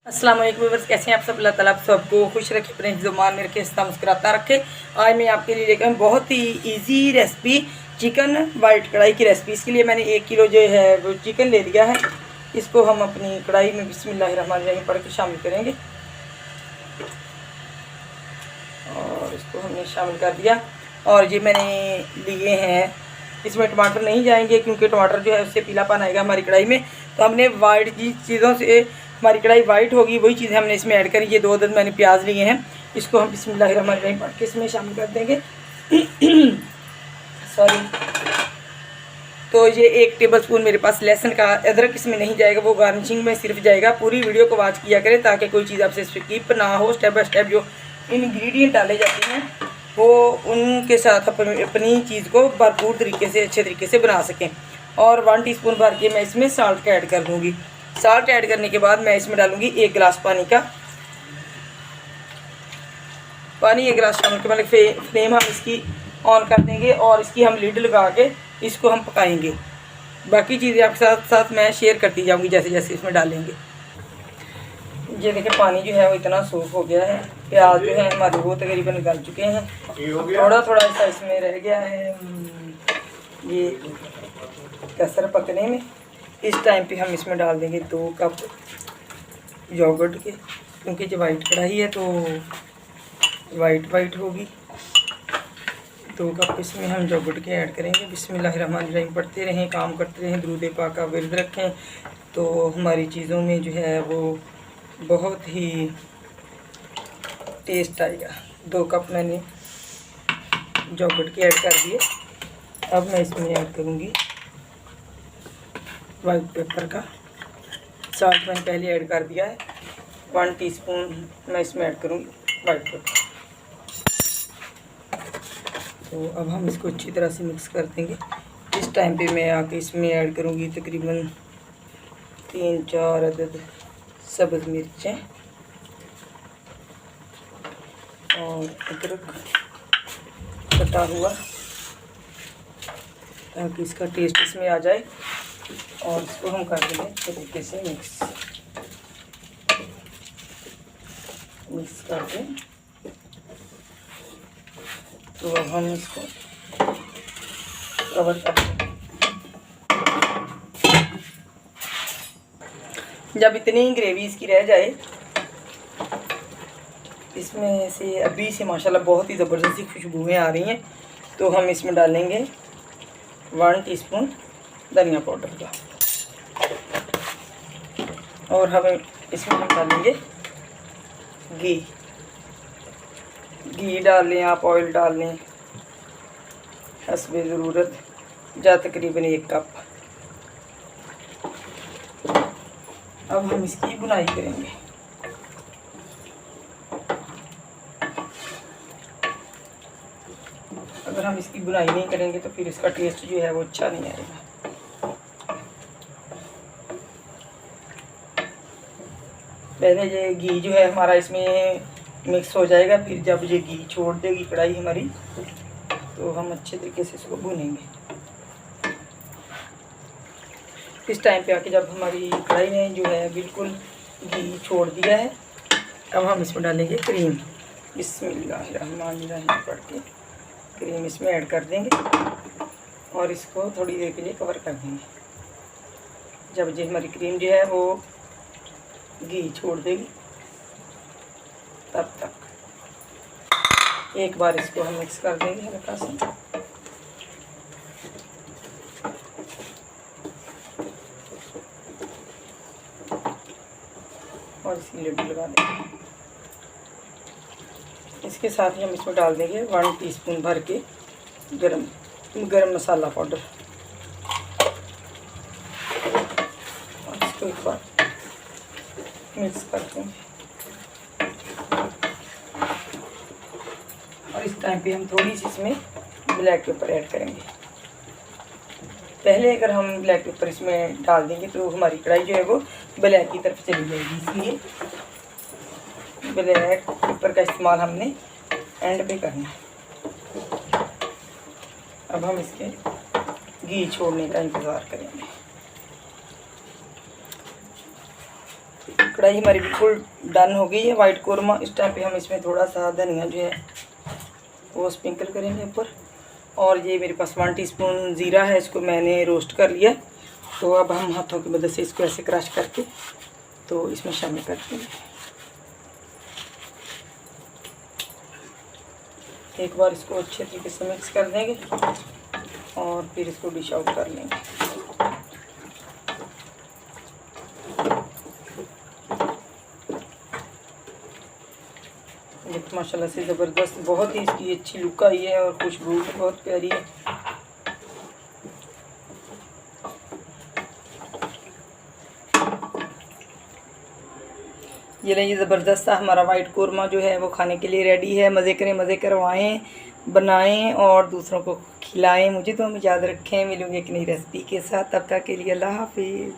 अस्सलाम वालेकुम व्यूअर्स, कैसे हैं आप सब। अल्लाह ताला आप सबको खुश रखे, अपने ज़ुबान में रखे, हंसता मुस्कुराता रखे। आज मैं आपके लिए लेकर बहुत ही इजी रेसिपी चिकन वाइट कढ़ाई की रेसिपी। इसके लिए मैंने 1 किलो जो है वो चिकन ले लिया है। इसको हम अपनी कढ़ाई में बिस्मिल्लाहिर्रहमानिर्रहीम पढ़ के शामिल करेंगे और इसको हमने शामिल कर दिया। और ये मैंने लिए हैं, इसमें टमाटर नहीं जाएंगे क्योंकि टमाटर जो है उससे पीलापन आएगा हमारी कढ़ाई में। तो हमने वाइट चीज़ों से हमारी कढ़ाई वाइट होगी, वही चीज़ें हमने इसमें ऐड करी। ये 2 अदद मैंने प्याज लिए हैं, इसको हम बिस्मिल्लाहिर्रहमानिर्रहीम पढ़ के इसमें शामिल कर देंगे। सॉरी। तो ये 1 टेबलस्पून मेरे पास लहसुन का, अदरक इसमें नहीं जाएगा, वो गार्निशिंग में सिर्फ जाएगा। पूरी वीडियो को वॉच किया करें ताकि कोई चीज़ आपसे स्किप ना हो। स्टेप बाय स्टेप जो इंग्रेडिएंट डाले जाते हैं वो उनके साथ अपनी चीज़ को भरपूर तरीके से, अच्छे तरीके से बना सकें। और 1 टीस्पून भर के मैं इसमें साल्ट का ऐड कर दूँगी। साल्ट ऐड करने के बाद मैं इसमें डालूँगी 1 गिलास पानी का। 1 गिलास शामिल के मतलब फ्लेम हम इसकी ऑन कर देंगे और इसकी हम लिड लगा के इसको हम पकाएंगे। बाकी चीज़ें आपके साथ साथ मैं शेयर करती जाऊँगी जैसे जैसे इसमें डालेंगे। ये देखिए पानी जो है वो इतना सूख हो गया है। प्याज जो है हमारे वो तकरीबन गल चुके हैं, थोड़ा थोड़ा सा इसमें रह गया है ये कसर पकने में। इस टाइम पे हम इसमें डाल देंगे 2 कप योगर्ट के, क्योंकि जो वाइट कढ़ाई है तो वाइट होगी। 2 कप इसमें हम योगर्ट के ऐड करेंगे। बिस्मिल्लाहिर्रहमानिर्रहीम पढ़ते रहें, काम करते रहें, दुरूद पाक का विर्द रखें तो हमारी चीज़ों में जो है वो बहुत ही टेस्ट आएगा। 2 कप मैंने योगर्ट के ऐड कर दिए। अब मैं इसमें ऐड करूँगी वाइट पेपर का। साल्ट मैंने पहले ऐड कर दिया है। 1 टीस्पून मैं इसमें ऐड करूँगी वाइट पेपर। तो अब हम इसको अच्छी तरह से मिक्स कर देंगे। इस टाइम पे मैं आके इसमें ऐड करूँगी तकरीबन 3-4 अदद सब्ज़ मिर्चें और अदरक कटा हुआ, ताकि इसका टेस्ट इसमें आ जाए। और इसको हम कर देंगे अच्छे तरीके से मिक्स कर दें। तो अब हम इसको कवर कर देंगे। जब इतनी ग्रेवी इसकी रह जाए, इसमें से अभी से माशाल्लाह बहुत ही ज़बरदस्त खुशबुएँ आ रही हैं, तो हम इसमें डालेंगे 1 टीस्पून धनिया पाउडर का। और हमें इसमें हम डालेंगे घी डाल लें, आप ऑयल डाल लें हस्बे ज़रूरत, या तकरीबन 1 कप। अब हम इसकी बुनाई करेंगे। अगर हम इसकी बुनाई नहीं करेंगे तो फिर इसका टेस्ट जो है वो अच्छा नहीं आएगा। पहले ये घी जो है हमारा इसमें मिक्स हो जाएगा, फिर जब ये घी छोड़ देगी कढ़ाई हमारी तो हम अच्छे तरीके से इसको भूनेंगे। इस टाइम पे आके जब हमारी कढ़ाई ने जो है बिल्कुल घी छोड़ दिया है, अब हम इसमें डालेंगे क्रीम। बिस्मिल्लाहिर्रहमानिर्रहीम पढ़ के क्रीम इसमें ऐड कर देंगे और इसको थोड़ी देर के लिए कवर कर देंगे। जब ये हमारी क्रीम जो है वो घी छोड़ देगी तब तक एक बार इसको हम मिक्स कर देंगे हल्का सा। और इसकी लिड लगा देंगे। इसके साथ ही हम इसमें डाल देंगे 1 टीस्पून भर के गरम मसाला पाउडर। और इसको एक बार मिक्स कर देंगे। और इस टाइम पे हम थोड़ी सी इसमें ब्लैक पेपर ऐड करेंगे। पहले अगर हम ब्लैक पेपर इसमें डाल देंगे तो हमारी कढ़ाई जो है वो ब्लैक की तरफ चली जाएगी, इसलिए ब्लैक पेपर का इस्तेमाल हमने एंड पे करना है। अब हम इसके घी छोड़ने का इंतज़ार करेंगे। कढ़ाई हमारी बिल्कुल डन हो गई है वाइट कोरमा। इस टाइम पे हम इसमें थोड़ा सा धनिया जो है वो स्प्रिंकल करेंगे ऊपर। और ये मेरे पास 1 टीस्पून ज़ीरा है, इसको मैंने रोस्ट कर लिया। तो अब हम हाथों की मदद से इसको ऐसे क्रश करके तो इसमें शामिल कर देंगे। एक बार इसको अच्छे तरीके से मिक्स कर देंगे और फिर इसको डिश आउट कर लेंगे। देखो माशाल्लाह से ज़बरदस्त, बहुत ही इसकी अच्छी लुक आई है और खुशबू भी बहुत प्यारी है। ये नहीं, ज़बरदस्त सा हमारा वाइट कोरमा जो है वो खाने के लिए रेडी है। मज़े करें, मज़े करवाएं, बनाएं और दूसरों को खिलाएं। मुझे तो हम याद रखें। मिलूंगी एक नई रेसिपी के साथ, तब तक के लिए अल्लाह हाफिज़।